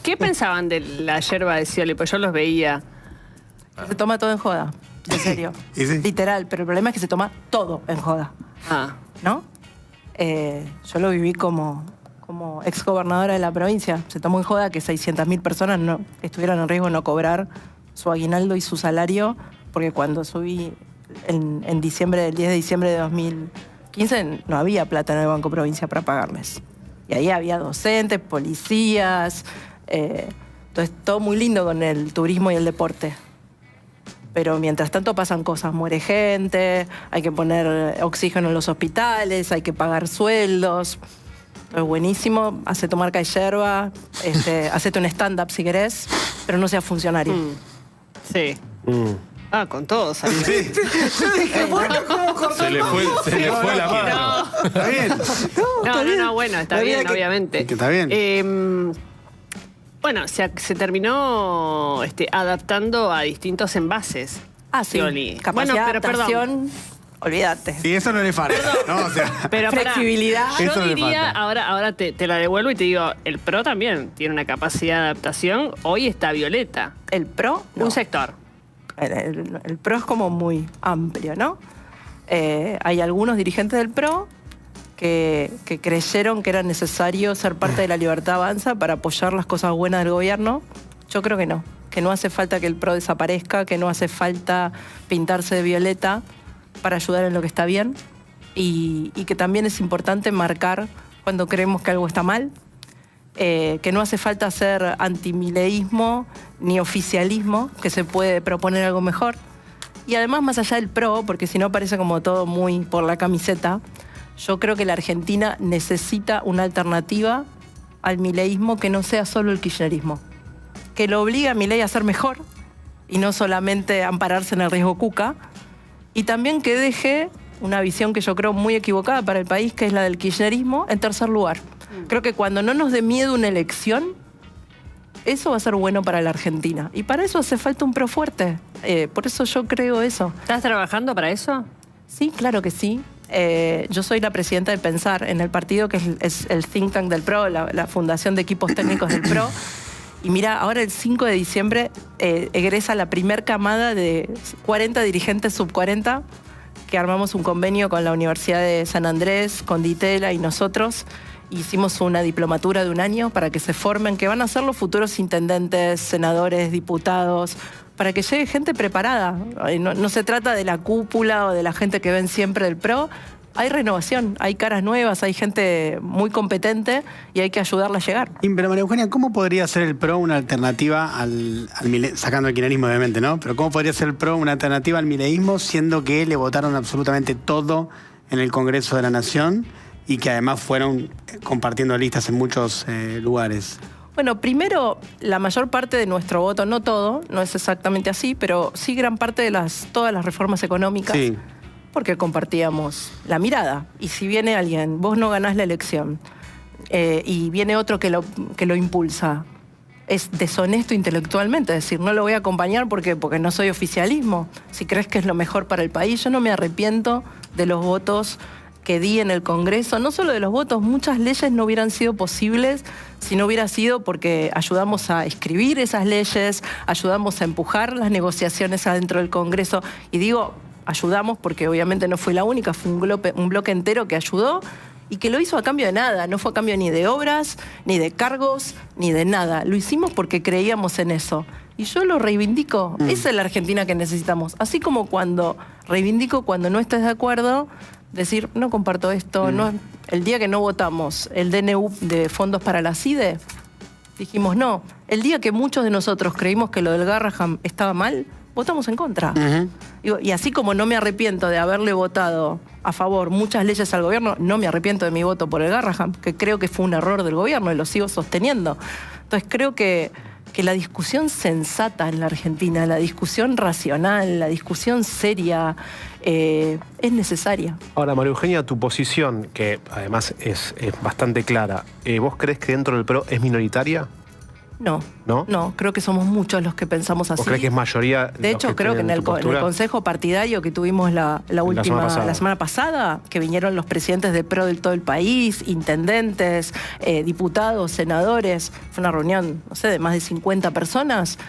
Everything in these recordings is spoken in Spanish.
¿Qué pensaban de la yerba de Scioli? Pues yo los veía. Se toma todo en joda, en serio. ¿Y sí? Literal, pero el problema es que se toma todo en joda. Ah. ¿No? Yo lo viví como exgobernadora de la provincia. Se tomó en joda que 600.000 personas no estuvieran en riesgo de no cobrar su aguinaldo y su salario, porque cuando subí en diciembre, el 10 de diciembre de 2015, no había plata en el Banco Provincia para pagarles. Y ahí había docentes, policías, entonces todo muy lindo con el turismo y el deporte. Pero mientras tanto pasan cosas, muere gente, hay que poner oxígeno en los hospitales, hay que pagar sueldos. Es buenísimo, hacete marca de yerba, hacete un stand-up si querés, pero no seas funcionario. Sí. Ah, con todo salió. Sí. Yo dije, bueno, ¿cómo cortó? Se le fue la mano. Está bien. No, bueno, está bien, obviamente. Que está bien. Bueno, se terminó adaptando a distintos envases. Ah, sí. Scioli. Capacidad Bueno, de pero perdón. adaptación, olvídate. Y eso no le falta, ¿no? O sea, Pero pará, Flexibilidad. yo Eso le diría, falta. ahora te la devuelvo y te digo, el PRO también tiene una capacidad de adaptación. Hoy está Violeta. El PRO, no. Un sector. El PRO es como muy amplio, ¿no? Hay algunos dirigentes del PRO que creyeron que era necesario ser parte de la Libertad Avanza para apoyar las cosas buenas del gobierno. Yo creo que no hace falta que el PRO desaparezca, que no hace falta pintarse de violeta para ayudar en lo que está bien y que también es importante marcar cuando creemos que algo está mal, que no hace falta hacer antimileísmo ni oficialismo, que se puede proponer algo mejor. Y además, más allá del PRO, porque si no parece como todo muy por la camiseta, yo creo que la Argentina necesita una alternativa al mileísmo que no sea solo el kirchnerismo, que lo obligue a Milei a ser mejor y no solamente ampararse en el riesgo Cuca, y también que deje una visión que yo creo muy equivocada para el país, que es la del kirchnerismo, en tercer lugar. Creo que cuando no nos dé miedo una elección, eso va a ser bueno para la Argentina. Y para eso hace falta un PRO fuerte. Por eso yo creo eso. ¿Estás trabajando para eso? Sí, claro que sí. Yo soy la presidenta de Pensar en el partido, que es el think tank del PRO, la fundación de equipos técnicos del PRO. Y mira, ahora el 5 de diciembre egresa la primer camada de 40 dirigentes sub-40, que armamos un convenio con la Universidad de San Andrés, con Ditela y nosotros. Hicimos una diplomatura de 1 año para que se formen, que van a ser los futuros intendentes, senadores, diputados, para que llegue gente preparada. No se trata de la cúpula o de la gente que ven siempre del PRO. Hay renovación, hay caras nuevas, hay gente muy competente y hay que ayudarla a llegar. Pero María Eugenia, ¿cómo podría ser el PRO una alternativa al sacando el kirchnerismo obviamente, ¿no? Pero ¿cómo podría ser el PRO una alternativa al mileísmo, siendo que le votaron absolutamente todo en el Congreso de la Nación y que además fueron compartiendo listas en muchos lugares? Bueno, primero, la mayor parte de nuestro voto, no todo, no es exactamente así, pero sí gran parte de todas las reformas económicas, Sí. porque compartíamos la mirada. Y si viene alguien, vos no ganás la elección, y viene otro que lo impulsa, es deshonesto intelectualmente, es decir, no lo voy a acompañar porque no soy oficialismo. Si crees que es lo mejor para el país, yo no me arrepiento de los votos que di en el Congreso, no solo de los votos, muchas leyes no hubieran sido posibles si no hubiera sido porque ayudamos a escribir esas leyes, ayudamos a empujar las negociaciones adentro del Congreso. Y digo, ayudamos porque obviamente no fui la única, fue un bloque entero que ayudó y que lo hizo a cambio de nada, no fue a cambio ni de obras, ni de cargos, ni de nada. Lo hicimos porque creíamos en eso. Y yo lo reivindico. Esa es la Argentina que necesitamos. Así como cuando reivindico cuando no estés de acuerdo, decir, no comparto esto, no, el día que no votamos el DNU de fondos para la CIDE, dijimos no. El día que muchos de nosotros creímos que lo del Garrahan estaba mal, votamos en contra. Y así como no me arrepiento de haberle votado a favor muchas leyes al gobierno, no me arrepiento de mi voto por el Garrahan, que creo que fue un error del gobierno y lo sigo sosteniendo. Entonces creo que la discusión sensata en la Argentina, la discusión racional, la discusión seria, es necesaria. Ahora, María Eugenia, tu posición, que además es bastante clara, ¿vos crees que dentro del PRO es minoritaria? No, ¿No? no, creo que somos muchos los que pensamos así. ¿O crees que es mayoría? De hecho, creo que en el consejo partidario que tuvimos la semana pasada, que vinieron los presidentes de PRO de todo el país, intendentes, diputados, senadores, fue una reunión, no sé, de más de 50 personas,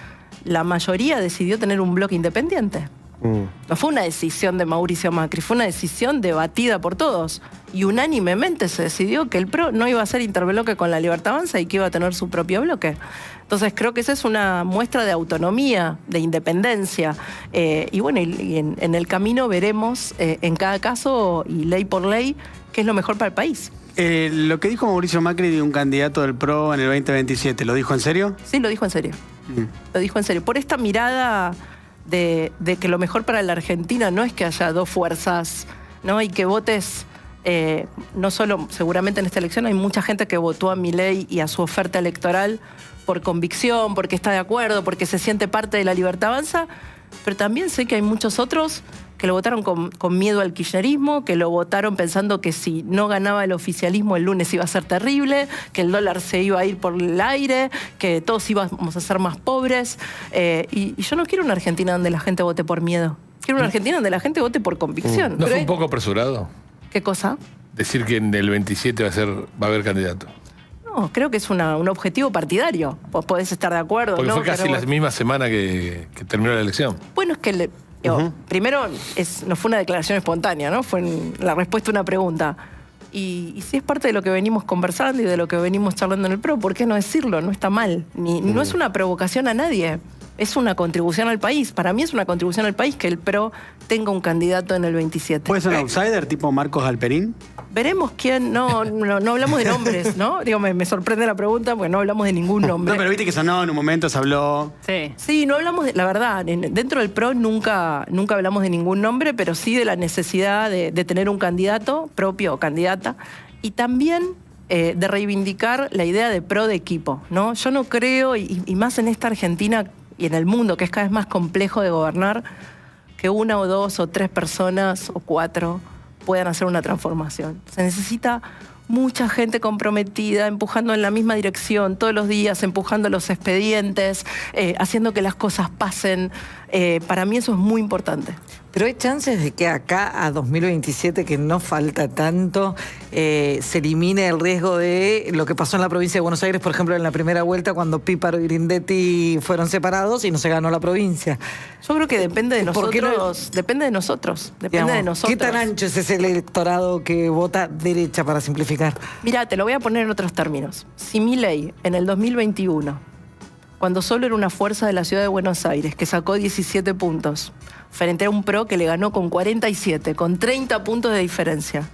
la mayoría decidió tener un bloque independiente. No fue una decisión de Mauricio Macri, fue una decisión debatida por todos. Y unánimemente se decidió que el PRO no iba a ser interbloque con la Libertad Avanza y que iba a tener su propio bloque. Entonces creo que esa es una muestra de autonomía, de independencia. Y bueno, en el camino veremos en cada caso y ley por ley qué es lo mejor para el país. Lo que dijo Mauricio Macri de un candidato del PRO en el 2027, ¿lo dijo en serio? Sí, lo dijo en serio. Lo dijo en serio. Por esta mirada de que lo mejor para la Argentina no es que haya dos fuerzas, ¿no? Y que votes, no solo, seguramente en esta elección hay mucha gente que votó a Milei y a su oferta electoral por convicción, porque está de acuerdo, porque se siente parte de la Libertad Avanza, pero también sé que hay muchos otros que lo votaron con miedo al kirchnerismo, que lo votaron pensando que si no ganaba el oficialismo el lunes iba a ser terrible, que el dólar se iba a ir por el aire, que todos íbamos a ser más pobres. Y yo no quiero una Argentina donde la gente vote por miedo. Quiero una Argentina donde la gente vote por convicción. ¿No fue un poco apresurado ¿Qué cosa? decir que en el 27 va a haber candidato? No, creo que es un objetivo partidario. Vos podés estar de acuerdo. Porque ¿no? fue casi la misma semana que terminó la elección. Bueno, es que primero no fue una declaración espontánea, ¿no? Fue la respuesta a una pregunta. Y si es parte de lo que venimos conversando y de lo que venimos charlando en el PRO, ¿por qué no decirlo? No está mal. No es una provocación a nadie. Es una contribución al país. Para mí es una contribución al país que el PRO tenga un candidato en el 27. ¿Puede ser un outsider tipo Marcos Galperín? Veremos quién. No hablamos de nombres, ¿no? Digo, me sorprende la pregunta porque no hablamos de ningún nombre. No, pero viste que sonó, en un momento se habló. Sí, no hablamos la verdad, dentro del PRO nunca hablamos de ningún nombre, pero sí de la necesidad de tener un candidato propio o candidata. Y también de reivindicar la idea de PRO de equipo, ¿no? Yo no creo, y más en esta Argentina y en el mundo, que es cada vez más complejo de gobernar, que una o dos o tres personas o cuatro puedan hacer una transformación. Se necesita mucha gente comprometida, empujando en la misma dirección todos los días, empujando los expedientes, haciendo que las cosas pasen. Para mí eso es muy importante. Pero hay chances de que acá a 2027, que no falta tanto, se elimine el riesgo de lo que pasó en la provincia de Buenos Aires, por ejemplo, en la primera vuelta, cuando Píparo y Grindetti fueron separados y no se ganó la provincia. Yo creo que depende de nosotros. Depende de nosotros. Depende de nosotros. ¿Qué tan ancho es ese electorado que vota derecha, para simplificar? Mira, te lo voy a poner en otros términos. Si Milei en el 2021, cuando solo era una fuerza de la ciudad de Buenos Aires, que sacó 17 puntos, frente a un PRO que le ganó con 47, con 30 puntos de diferencia,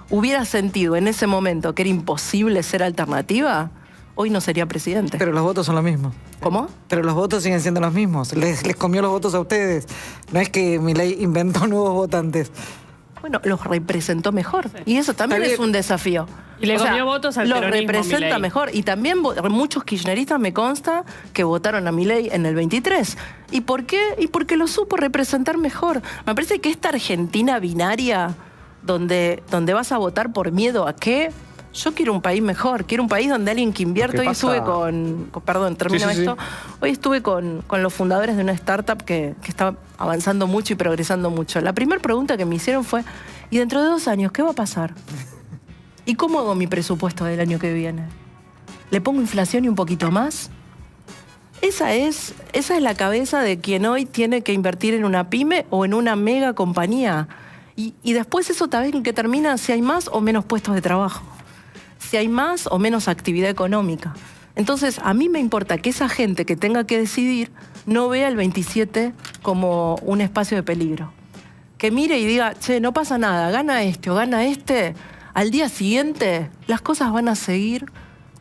hubiera sentido en ese momento que era imposible ser alternativa, hoy no sería presidente. Pero los votos son los mismos. ¿Cómo? Pero los votos siguen siendo los mismos. Les comió los votos a ustedes. No es que Milei inventó nuevos votantes. Bueno, los representó mejor. Y eso también es un desafío. Y le comió votos al los peronismo, representa Milei. mejor. Y también muchos kirchneristas me consta que votaron a Milei en el 23. ¿Y por qué? Y porque lo supo representar mejor. Me parece que esta Argentina binaria, donde vas a votar por miedo a qué, yo quiero un país mejor, quiero un país donde alguien que invierte. Hoy estuve perdón, termino esto. Hoy estuve con los fundadores de una startup que está avanzando mucho y progresando mucho. La primera pregunta que me hicieron fue, ¿y dentro de 2 años qué va a pasar? ¿Y cómo hago mi presupuesto del año que viene? ¿Le pongo inflación y un poquito más? Esa es la cabeza de quien hoy tiene que invertir en una pyme o en una mega compañía. Y después eso también en que termina si hay más o menos puestos de trabajo, si hay más o menos actividad económica. Entonces, a mí me importa que esa gente que tenga que decidir no vea el 27 como un espacio de peligro. Que mire y diga, che, no pasa nada, gana este o gana este, al día siguiente las cosas van a seguir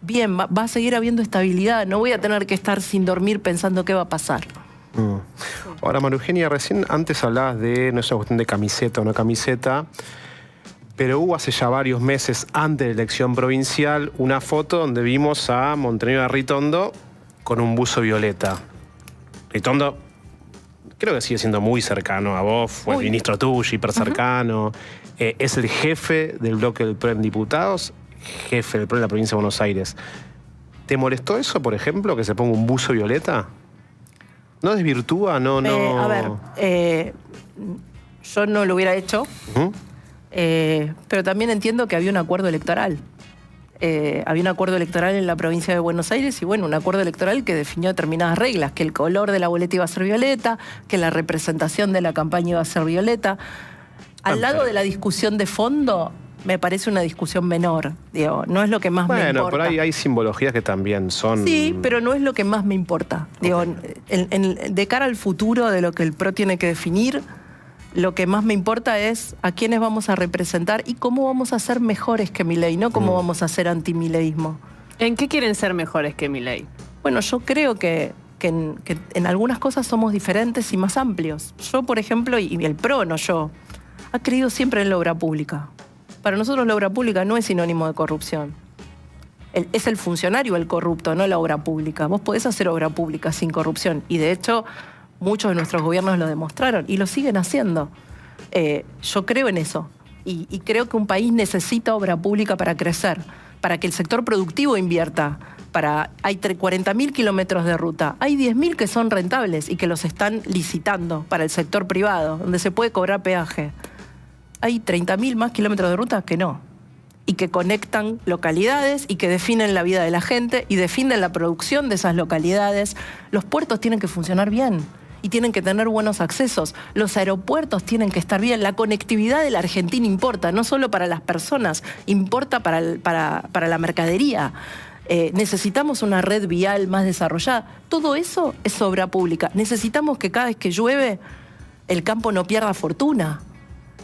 bien, va a seguir habiendo estabilidad, no voy a tener que estar sin dormir pensando qué va a pasar. Ahora, María Eugenia, recién antes hablabas de, no es una cuestión de camiseta o no camiseta, pero hubo hace ya varios meses, antes de la elección provincial, una foto donde vimos a Montenegro Ritondo con un buzo violeta. Ritondo creo que sigue siendo muy cercano a vos, fue el ministro tuyo, hiper cercano. Es el jefe del bloque del PRO en diputados, jefe del PRO en la provincia de Buenos Aires. ¿Te molestó eso, por ejemplo, que se ponga un buzo violeta? ¿No desvirtúa? No. A ver, yo no lo hubiera hecho, Ujú. pero también entiendo que había un acuerdo electoral. Había un acuerdo electoral en la provincia de Buenos Aires y bueno, un acuerdo electoral que definió determinadas reglas, que el color de la boleta iba a ser violeta, que la representación de la campaña iba a ser violeta. Al lado de la discusión de fondo, me parece una discusión menor, digo, no es lo que más me importa. Bueno, por ahí hay simbologías que también son... Sí, pero no es lo que más me importa. Digo, de cara al futuro de lo que el PRO tiene que definir, lo que más me importa es a quiénes vamos a representar y cómo vamos a ser mejores que Milei, no cómo vamos a ser antimileísmo. ¿En qué quieren ser mejores que Milei? Bueno, yo creo que en algunas cosas somos diferentes y más amplios. Yo, por ejemplo, y el PRO, no yo, ha creído siempre en la obra pública. Para nosotros la obra pública no es sinónimo de corrupción. Es el funcionario el corrupto, no la obra pública. Vos podés hacer obra pública sin corrupción y de hecho muchos de nuestros gobiernos lo demostraron y lo siguen haciendo. Yo creo en eso y creo que un país necesita obra pública para crecer, para que el sector productivo invierta. Hay 40.000 kilómetros de ruta, hay 10.000 que son rentables y que los están licitando para el sector privado, donde se puede cobrar peaje. Hay 30.000 más kilómetros de ruta que no, y que conectan localidades y que definen la vida de la gente y definen la producción de esas localidades. Los puertos tienen que funcionar bien y tienen que tener buenos accesos. Los aeropuertos tienen que estar bien. La conectividad de la Argentina importa, no solo para las personas, importa para la mercadería. Necesitamos una red vial más desarrollada. Todo eso es obra pública. Necesitamos que cada vez que llueve el campo no pierda fortuna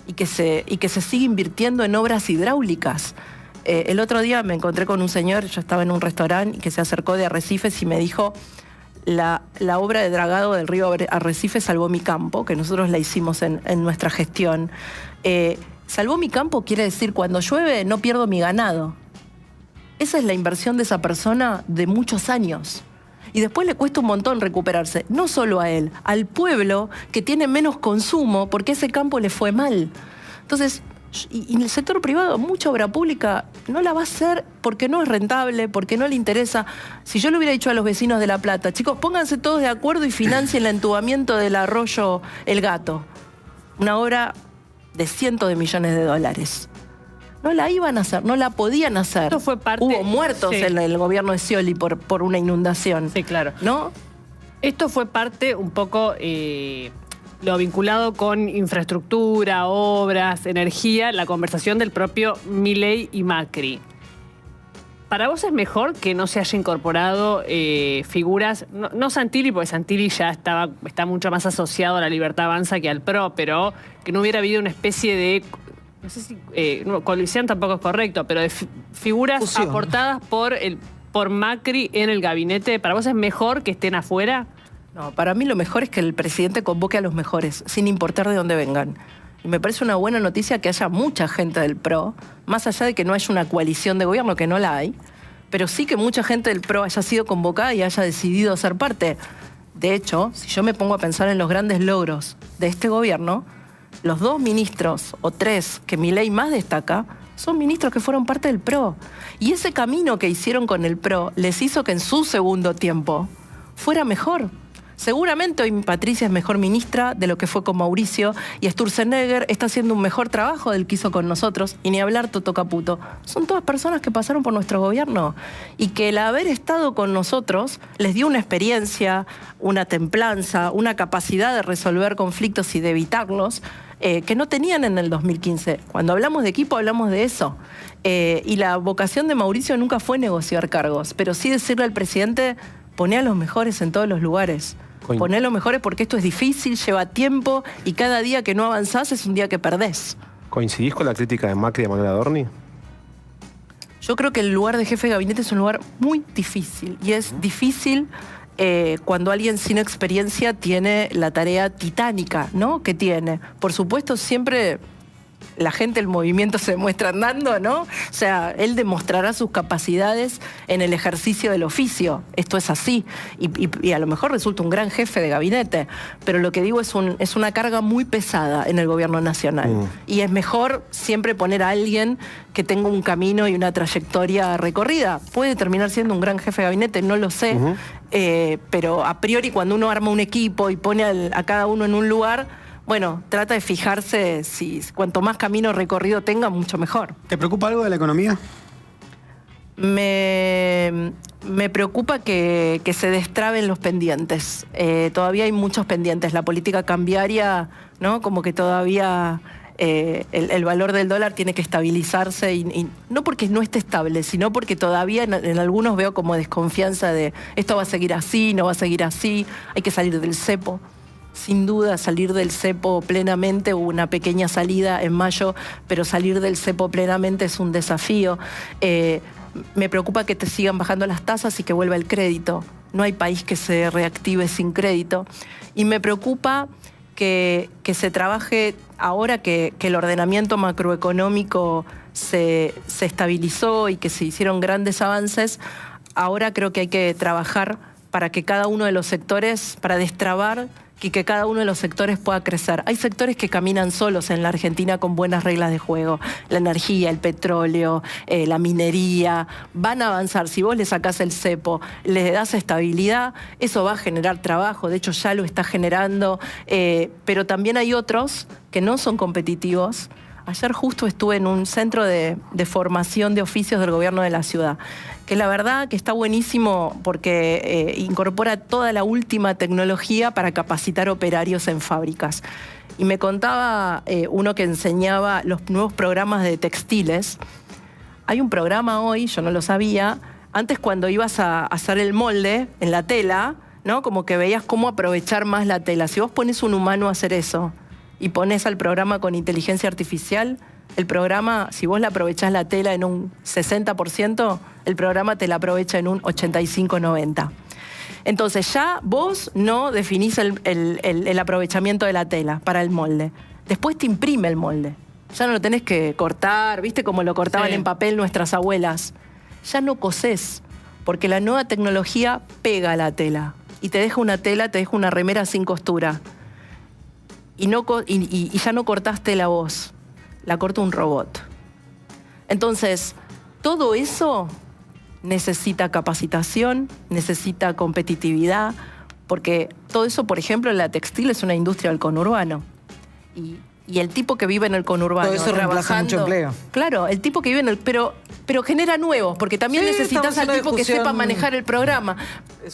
y que se siga invirtiendo en obras hidráulicas. El otro día me encontré con un señor, yo estaba en un restaurante, que se acercó de Arrecifes y me dijo: la obra de dragado del río Arrecifes salvó mi campo, que nosotros la hicimos en nuestra gestión. Salvó mi campo quiere decir, cuando llueve no pierdo mi ganado. Esa es la inversión de esa persona de muchos años. Y después le cuesta un montón recuperarse, no solo a él, al pueblo que tiene menos consumo porque ese campo le fue mal. Entonces, y en el sector privado, mucha obra pública no la va a hacer porque no es rentable, porque no le interesa. Si yo le hubiera dicho a los vecinos de La Plata, chicos, pónganse todos de acuerdo y financien el entubamiento del arroyo El Gato, una obra de cientos de millones de dólares. No la iban a hacer, no la podían hacer. Esto fue parte... Hubo muertos en el gobierno de Scioli por una inundación. Sí, claro. ¿No? Esto fue parte un poco lo vinculado con infraestructura, obras, energía, la conversación del propio Milei y Macri. ¿Para vos es mejor que no se haya incorporado figuras, no Santilli, porque Santilli ya está mucho más asociado a la Libertad Avanza que al PRO, pero que no hubiera habido una especie de... No sé si colisión tampoco es correcto, pero de figuras fusión aportadas por Macri en el gabinete? ¿Para vos es mejor que estén afuera? No, para mí lo mejor es que el presidente convoque a los mejores, sin importar de dónde vengan. Y me parece una buena noticia que haya mucha gente del PRO, más allá de que no haya una coalición de gobierno, que no la hay, pero sí que mucha gente del PRO haya sido convocada y haya decidido ser parte. De hecho, si yo me pongo a pensar en los grandes logros de este gobierno, los 2 ministros o 3 que Milei más destaca son ministros que fueron parte del PRO. Y ese camino que hicieron con el PRO les hizo que en su segundo tiempo fuera mejor. Seguramente hoy Patricia es mejor ministra de lo que fue con Mauricio y Sturzenegger está haciendo un mejor trabajo del que hizo con nosotros, y ni hablar Toto Caputo. Son todas personas que pasaron por nuestro gobierno y que el haber estado con nosotros les dio una experiencia, una templanza, una capacidad de resolver conflictos y de evitarlos que no tenían en el 2015. Cuando hablamos de equipo hablamos de eso. Y la vocación de Mauricio nunca fue negociar cargos, pero sí decirle al presidente: poné a los mejores en todos los lugares. Poné a los mejores porque esto es difícil, lleva tiempo y cada día que no avanzás es un día que perdés. ¿Coincidís con la crítica de Macri y de Manuel Adorni? Yo creo que el lugar de jefe de gabinete es un lugar muy difícil. Y es difícil cuando alguien sin experiencia tiene la tarea titánica, ¿no?, que tiene. Por supuesto, siempre la gente, el movimiento se muestra andando, ¿no? O sea, él demostrará sus capacidades en el ejercicio del oficio. Esto es así. Y a lo mejor resulta un gran jefe de gabinete, pero lo que digo es una carga muy pesada en el gobierno nacional. Y es mejor siempre poner a alguien que tenga un camino y una trayectoria recorrida. Puede terminar siendo un gran jefe de gabinete, no lo sé, pero a priori cuando uno arma un equipo y pone a cada uno en un lugar, bueno, trata de fijarse si cuanto más camino recorrido tenga, mucho mejor. ¿Te preocupa algo de la economía? Me preocupa que se destraben los pendientes. Todavía hay muchos pendientes. La política cambiaria, ¿no? Como que todavía el valor del dólar tiene que estabilizarse y no porque no esté estable, sino porque todavía en algunos veo como desconfianza de esto va a seguir así, no va a seguir así, hay que salir del cepo. Sin duda, salir del cepo plenamente, hubo una pequeña salida en mayo, pero salir del cepo plenamente es un desafío. Me preocupa que te sigan bajando las tasas y que vuelva el crédito. No hay país que se reactive sin crédito. Y me preocupa que se trabaje ahora que el ordenamiento macroeconómico se estabilizó y que se hicieron grandes avances. Ahora creo que hay que trabajar para que cada uno de los sectores, para destrabar y que cada uno de los sectores pueda crecer. Hay sectores que caminan solos en la Argentina con buenas reglas de juego. La energía, el petróleo, la minería, van a avanzar. Si vos le sacás el cepo, le das estabilidad, eso va a generar trabajo. De hecho, ya lo está generando. Pero también hay otros que no son competitivos. Ayer justo estuve en un centro de formación de oficios del gobierno de la ciudad, que la verdad que está buenísimo porque incorpora toda la última tecnología para capacitar operarios en fábricas. Y me contaba uno que enseñaba los nuevos programas de textiles. Hay un programa hoy, yo no lo sabía, antes cuando ibas a hacer el molde en la tela, ¿no? Como que veías cómo aprovechar más la tela. Si vos pones un humano a hacer eso y pones al programa con inteligencia artificial, el programa, si vos le aprovechás la tela en un 60%, el programa te la aprovecha en un 85-90%. Entonces ya vos no definís el aprovechamiento de la tela para el molde. Después te imprime el molde. Ya no lo tenés que cortar, ¿viste? Como lo cortaban en papel nuestras abuelas. Ya no cosés, porque la nueva tecnología pega la tela. Y te deja una tela, te deja una remera sin costura. Y ya no cortaste la voz, la corta un robot. Entonces, todo eso necesita capacitación, necesita competitividad, porque todo eso, por ejemplo, la textil es una industria del conurbano. Y el tipo que vive en el conurbano, todo eso reemplaza mucho empleo. Claro, el tipo que vive en el... Pero genera nuevos, porque también necesitas al tipo que sepa manejar el programa.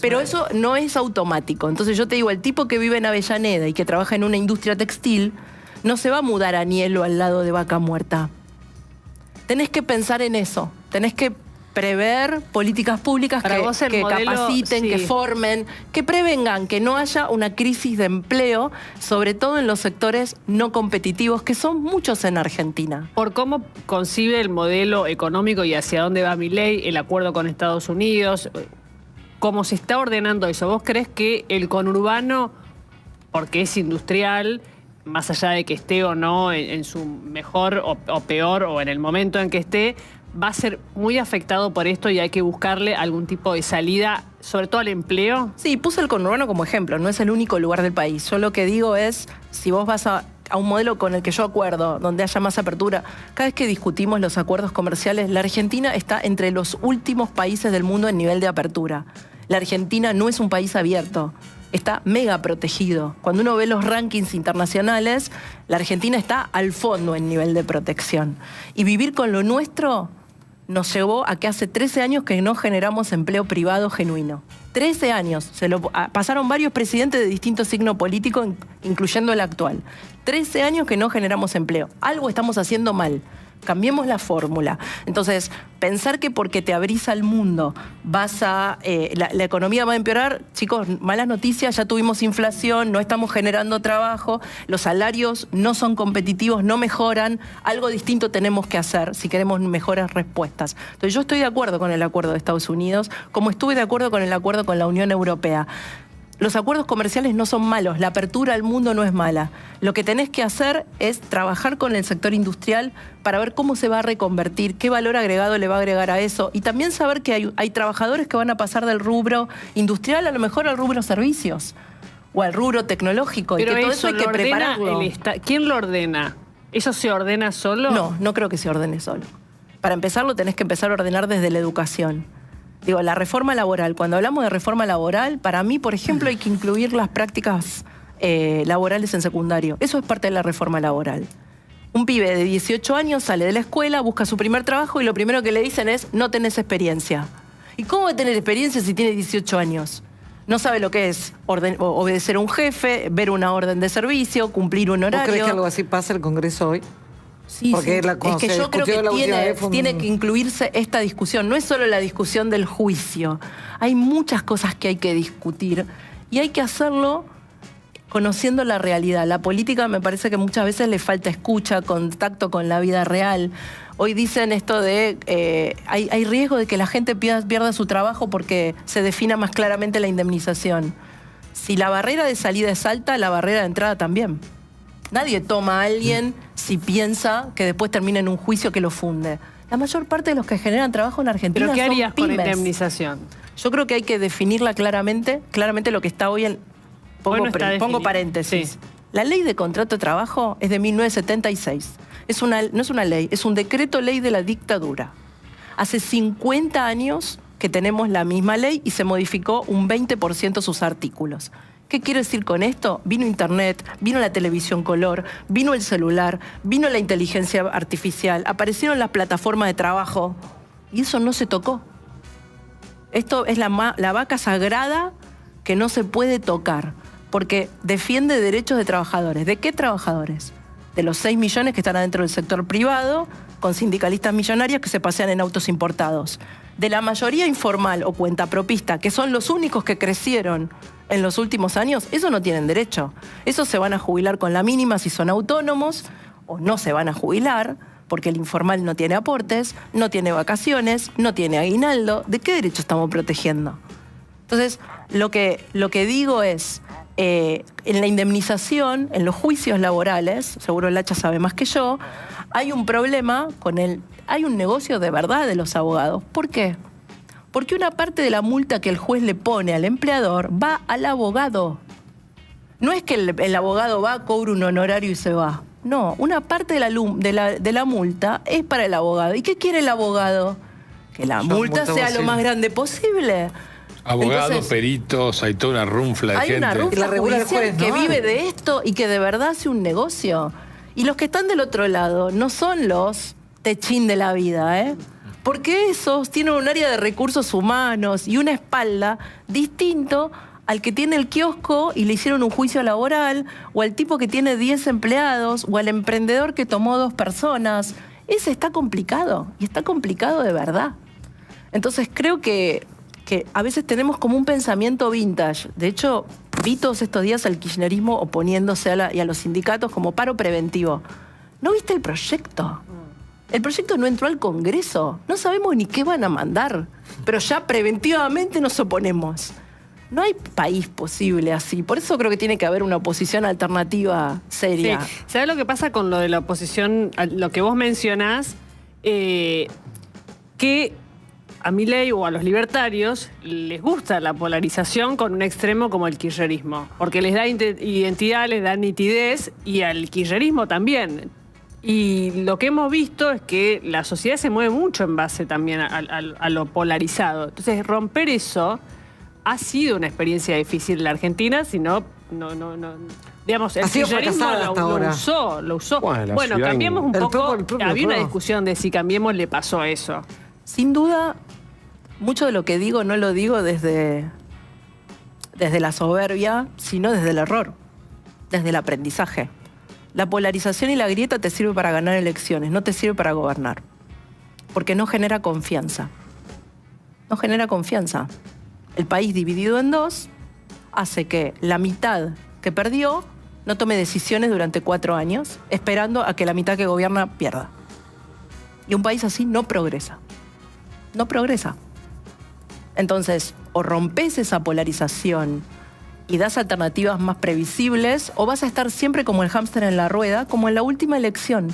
Pero eso no es automático. Entonces yo te digo, el tipo que vive en Avellaneda y que trabaja en una industria textil, no se va a mudar a Nielo al lado de Vaca Muerta. Tenés que pensar en eso. Tenés que prever políticas públicas que capaciten, que formen, que prevengan que no haya una crisis de empleo, sobre todo en los sectores no competitivos, que son muchos en Argentina. Por cómo concibe el modelo económico y hacia dónde va Milei, el acuerdo con Estados Unidos, cómo se está ordenando eso, ¿vos crees que el conurbano, porque es industrial, más allá de que esté o no en su mejor o peor, o en el momento en que esté, va a ser muy afectado por esto y hay que buscarle algún tipo de salida, sobre todo al empleo? Sí, puse el conurbano como ejemplo, no es el único lugar del país. Yo lo que digo es, si vos vas a un modelo con el que yo acuerdo, donde haya más apertura, cada vez que discutimos los acuerdos comerciales, la Argentina está entre los últimos países del mundo en nivel de apertura. La Argentina no es un país abierto. Está mega protegido. Cuando uno ve los rankings internacionales, la Argentina está al fondo en nivel de protección. Y vivir con lo nuestro nos llevó a que hace 13 años que no generamos empleo privado genuino. 13 años. Pasaron varios presidentes de distinto signo político, incluyendo el actual. 13 años que no generamos empleo. Algo estamos haciendo mal. Cambiemos la fórmula. Entonces, pensar que porque te abrís al mundo la economía va a empeorar, chicos, malas noticias, ya tuvimos inflación, no estamos generando trabajo, los salarios no son competitivos, no mejoran, algo distinto tenemos que hacer si queremos mejores respuestas. Entonces, yo estoy de acuerdo con el acuerdo de Estados Unidos, como estuve de acuerdo con el acuerdo con la Unión Europea. los acuerdos comerciales no son malos, la apertura al mundo no es mala. Lo que tenés que hacer es trabajar con el sector industrial para ver cómo se va a reconvertir, qué valor agregado le va a agregar a eso, y también saber que hay trabajadores que van a pasar del rubro industrial a lo mejor al rubro servicios o al rubro tecnológico. Pero y que todo eso hay que prepararlo. ¿Quién lo ordena? ¿Eso se ordena solo? No, no creo que se ordene solo. Para empezar, lo tenés que empezar a ordenar desde la educación. Digo, la reforma laboral, cuando hablamos de reforma laboral, para mí, por ejemplo, hay que incluir las prácticas laborales en secundario. Eso es parte de la reforma laboral. Un pibe de 18 años sale de la escuela, busca su primer trabajo y lo primero que le dicen es, no tenés experiencia. ¿Y cómo va a tener experiencia si tiene 18 años? No sabe lo que es obedecer a un jefe, ver una orden de servicio, cumplir un horario. ¿Vos crees que algo así pasa en el Congreso hoy? Sí, porque sí. Es que yo creo que tiene que incluirse esta discusión. No es solo la discusión del juicio. Hay muchas cosas que hay que discutir y hay que hacerlo conociendo la realidad. La política me parece que muchas veces le falta escucha, contacto con la vida real. Hoy dicen esto de hay riesgo de que la gente pierda su trabajo porque se defina más claramente la indemnización. Si la barrera de salida es alta, la barrera de entrada también. Nadie toma a alguien si piensa que después termina en un juicio que lo funde. La mayor parte de los que generan trabajo en Argentina ¿Pero qué son harías con pymes. indemnización? Yo creo que hay que definirla claramente lo que está hoy en... Pongo paréntesis. Sí. La ley de contrato de trabajo es de 1976. No es una ley, es un decreto ley de la dictadura. Hace 50 años que tenemos la misma ley y se modificó un 20% sus artículos. ¿Qué quiero decir con esto? Vino Internet, vino la televisión color, vino el celular, vino la inteligencia artificial, aparecieron las plataformas de trabajo y eso no se tocó. Esto es la vaca sagrada que no se puede tocar porque defiende derechos de trabajadores. ¿De qué trabajadores? De los 6 millones que están adentro del sector privado, con sindicalistas millonarios que se pasean en autos importados. De la mayoría informal o cuentapropista, que son los únicos que crecieron en los últimos años, esos no tienen derecho. Esos se van a jubilar con la mínima si son autónomos, o no se van a jubilar, porque el informal no tiene aportes, no tiene vacaciones, no tiene aguinaldo. ¿De qué derecho estamos protegiendo? Entonces, lo que digo es, en la indemnización, en los juicios laborales, seguro el Hacha sabe más que yo, hay un problema hay un negocio de verdad de los abogados. ¿Por qué? Porque una parte de la multa que el juez le pone al empleador va al abogado. No es que el abogado va, cobra un honorario y se va. No, una parte de la multa es para el abogado. ¿Y qué quiere el abogado? Que la multa sea lo más grande posible. Abogados, Entonces, peritos, hay toda una runfla de hay gente. una Y runfla la regula el judicial juez, que ¿no? vive de esto y que de verdad hace un negocio. Y los que están del otro lado no son los techín de la vida, ¿eh? Porque esos tienen un área de recursos humanos y una espalda distinto al que tiene el kiosco y le hicieron un juicio laboral, o al tipo que tiene 10 empleados, o al emprendedor que tomó 2 personas. Ese está complicado, y está complicado de verdad. Entonces creo que a veces tenemos como un pensamiento vintage. De hecho, vi todos estos días al kirchnerismo oponiéndose y a los sindicatos como paro preventivo. ¿No viste el proyecto? El proyecto no entró al Congreso. No sabemos ni qué van a mandar, pero ya preventivamente nos oponemos. No hay país posible así. Por eso creo que tiene que haber una oposición alternativa seria. Sí. ¿Sabes lo que pasa con lo de la oposición, lo que vos mencionás? Que a Milei o a los libertarios les gusta la polarización con un extremo como el kirchnerismo, porque les da identidad, les da nitidez, y al kirchnerismo también. Y lo que hemos visto es que la sociedad se mueve mucho en base también a lo polarizado. Entonces, romper eso ha sido una experiencia difícil en la Argentina, si no. Digamos, el kirchnerismo lo usó. Bueno, cambiemos un poco. Había una discusión de si Cambiemos le pasó eso. Sin duda, mucho de lo que digo no lo digo desde la soberbia, sino desde el error, desde el aprendizaje. La polarización y la grieta te sirve para ganar elecciones, no te sirve para gobernar. Porque no genera confianza. No genera confianza. El país dividido en dos hace que la mitad que perdió no tome decisiones durante 4 años, esperando a que la mitad que gobierna pierda. Y un país así no progresa. No progresa. Entonces, o rompes esa polarización y das alternativas más previsibles, o vas a estar siempre como el hámster en la rueda, como en la última elección,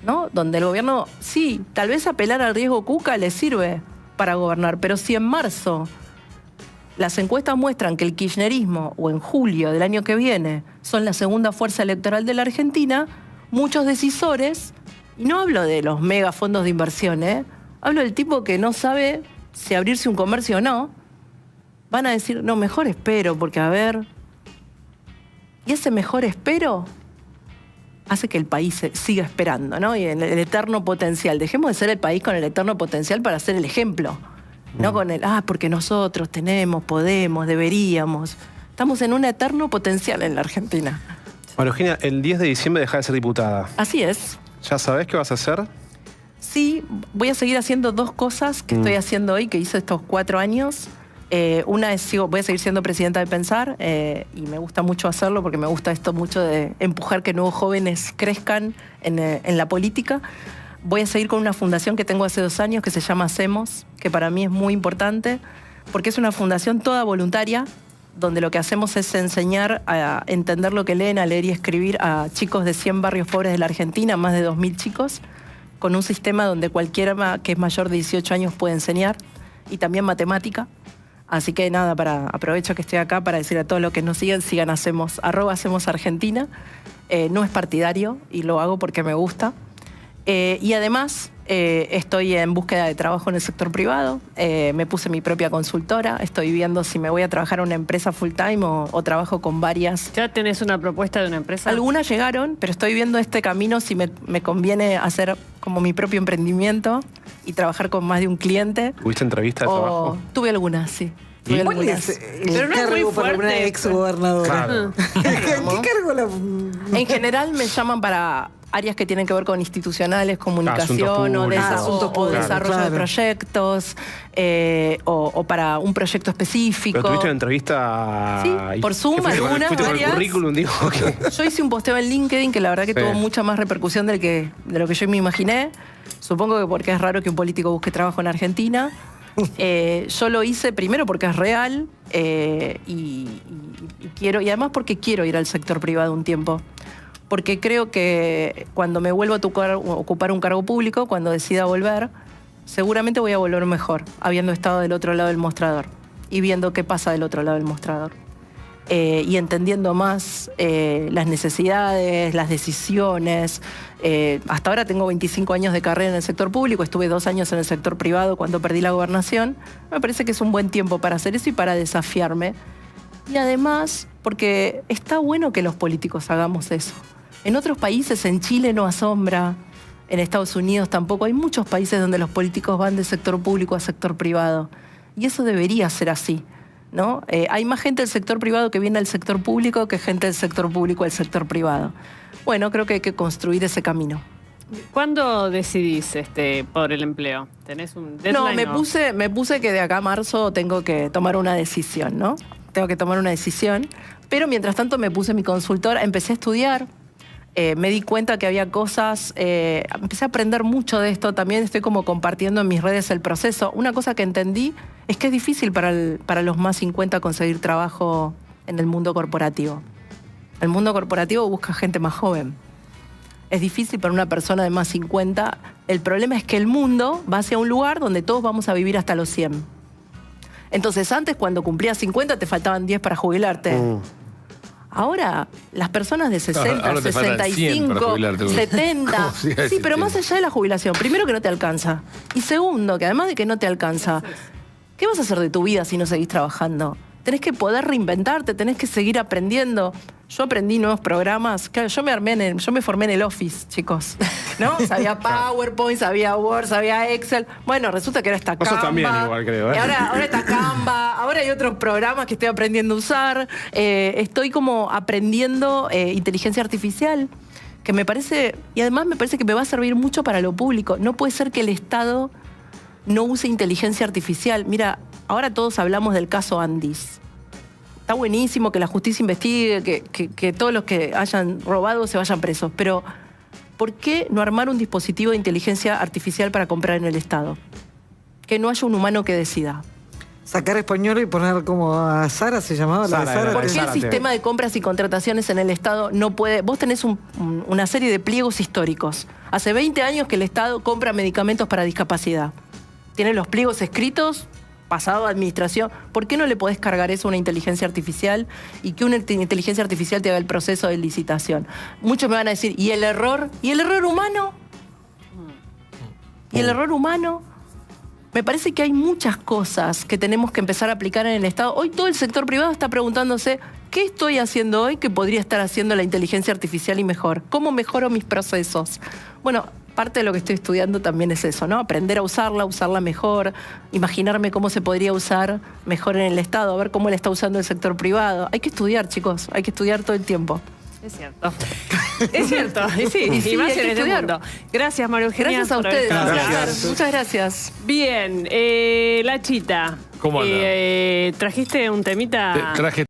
¿no? Donde el gobierno, sí, tal vez apelar al riesgo Cuca le sirve para gobernar, pero si en marzo las encuestas muestran que el kirchnerismo, o en julio del año que viene, son la segunda fuerza electoral de la Argentina, muchos decisores, y no hablo de los mega fondos de inversión, hablo del tipo que no sabe si abrirse un comercio o no, van a decir, no, mejor espero, porque a ver... Y ese mejor espero hace que el país siga esperando, ¿no? Y el eterno potencial. Dejemos de ser el país con el eterno potencial para ser el ejemplo. No con el, porque nosotros tenemos, podemos, deberíamos. Estamos en un eterno potencial en la Argentina. María Eugenia, el 10 de diciembre dejás de ser diputada. Así es. ¿Ya sabés qué vas a hacer? Sí, voy a seguir haciendo 2 cosas que estoy haciendo hoy, que hice estos 4 años. Una es, voy a seguir siendo presidenta de Pensar, y me gusta mucho hacerlo porque me gusta esto mucho de empujar que nuevos jóvenes crezcan en la política. Voy a seguir con una fundación que tengo hace 2 años que se llama Hacemos, que para mí es muy importante, porque es una fundación toda voluntaria, donde lo que hacemos es enseñar a entender lo que leen, a leer y escribir a chicos de 100 barrios pobres de la Argentina, más de 2.000 chicos, con un sistema donde cualquiera que es mayor de 18 años puede enseñar, y también matemática. Así que nada, aprovecho que estoy acá para decir a todos los que nos siguen, Hacemos, @HacemosArgentina. No es partidario y lo hago porque me gusta. Y además estoy en búsqueda de trabajo en el sector privado. Me puse mi propia consultora. Estoy viendo si me voy a trabajar a una empresa full time o trabajo con varias. ¿Ya tenés una propuesta de una empresa? Algunas llegaron, pero estoy viendo este camino si me conviene hacer como mi propio emprendimiento y trabajar con más de un cliente. ¿Tuviste entrevista de trabajo? Tuve algunas, sí. Tuve ¿Cuál algunas. es Pero el no es muy cargo para una fuerte. ex gobernadora? Claro. ¿Qué cargo la...? En general me llaman para áreas que tienen que ver con institucionales, comunicación Asuntos públicos. Asuntos o públicos, desarrollo claro. de proyectos, o para un proyecto específico. ¿Pero tuviste una entrevista? Sí, por Zoom, ¿Qué fuiste con el- algunas, fuiste con el varias. currículum? Digo, Yo hice un posteo en LinkedIn que la verdad que Sí. tuvo mucha más repercusión de lo que yo me imaginé. Supongo que porque es raro que un político busque trabajo en Argentina. Yo lo hice primero porque es real, y quiero, y además porque quiero ir al sector privado un tiempo. Porque creo que cuando me vuelva a ocupar un cargo público, cuando decida volver, seguramente voy a volver mejor, habiendo estado del otro lado del mostrador y viendo qué pasa del otro lado del mostrador. Y entendiendo más las necesidades, las decisiones. Hasta ahora tengo 25 años de carrera en el sector público, estuve 2 años en el sector privado cuando perdí la gobernación. Me parece que es un buen tiempo para hacer eso y para desafiarme. Y además, porque está bueno que los políticos hagamos eso. En otros países, en Chile no asombra, en Estados Unidos tampoco. Hay muchos países donde los políticos van de sector público a sector privado. Y eso debería ser así, ¿no? Hay más gente del sector privado que viene al sector público que gente del sector público al sector privado. Bueno, creo que hay que construir ese camino. ¿Cuándo decidís por el empleo? ¿Tenés un deadline? No, me puse que de acá a marzo tengo que tomar una decisión, ¿no? Tengo que tomar una decisión. Pero mientras tanto me puse mi consultora, empecé a estudiar. Me di cuenta que había cosas, empecé a aprender mucho de esto, también estoy como compartiendo en mis redes el proceso. Una cosa que entendí es que es difícil para los más 50 conseguir trabajo en el mundo corporativo. El mundo corporativo busca gente más joven. Es difícil para una persona de más 50. El problema es que el mundo va hacia un lugar donde todos vamos a vivir hasta los 100. Entonces antes cuando cumplías 50 te faltaban 10 para jubilarte. Ahora, las personas de 60, Ahora te faltan 100 para 65, jubilarte. 70... ¿Cómo siga Sí, pero existiendo? más allá de la jubilación, primero que no te alcanza. Y segundo, que además de que no te alcanza, ¿qué vas a hacer de tu vida si no seguís trabajando? Tenés que poder reinventarte, tenés que seguir aprendiendo. Yo aprendí nuevos programas. Claro, yo me formé en el Office, chicos. ¿No? Sabía PowerPoint, sabía Word, sabía Excel. Bueno, resulta que ahora está Vos Canva. sos también igual, creo, ¿eh? Y ahora está Canva, ahora hay otros programas que estoy aprendiendo a usar. Estoy como aprendiendo inteligencia artificial, que me parece, y además me parece que me va a servir mucho para lo público. No puede ser que el Estado no use inteligencia artificial. Mira, ahora todos hablamos del caso Andis. Está buenísimo que la justicia investigue, que todos los que hayan robado se vayan presos, pero ¿por qué no armar un dispositivo de inteligencia artificial para comprar en el Estado? Que no haya un humano que decida. Sacar español y poner como a Sara, se llamaba la de Sara, Sara. ¿Por qué el Zárate. sistema de compras y contrataciones en el Estado no puede? Vos tenés una serie de pliegos históricos. Hace 20 años que el Estado compra medicamentos para discapacidad. Tiene los pliegos escritos, pasado a administración. ¿Por qué no le podés cargar eso a una inteligencia artificial y que una inteligencia artificial te haga el proceso de licitación? Muchos me van a decir, ¿y el error? ¿Y el error humano? ¿Y el error humano? Me parece que hay muchas cosas que tenemos que empezar a aplicar en el Estado. Hoy todo el sector privado está preguntándose, ¿qué estoy haciendo hoy que podría estar haciendo la inteligencia artificial y mejor? ¿Cómo mejoro mis procesos? Bueno, parte de lo que estoy estudiando también es eso, ¿no? Aprender a usarla mejor, imaginarme cómo se podría usar mejor en el Estado, a ver cómo la está usando el sector privado. Hay que estudiar, chicos, hay que estudiar todo el tiempo. Es cierto. Es cierto. Y sí, Y sí, y más hay que en este estudiar. mundo. Gracias, María Eugenia. Gracias a por haber ustedes. estado acá. Gracias. Muchas gracias. Bien, la Chita. ¿Cómo anda? ¿Trajiste un temita? Traje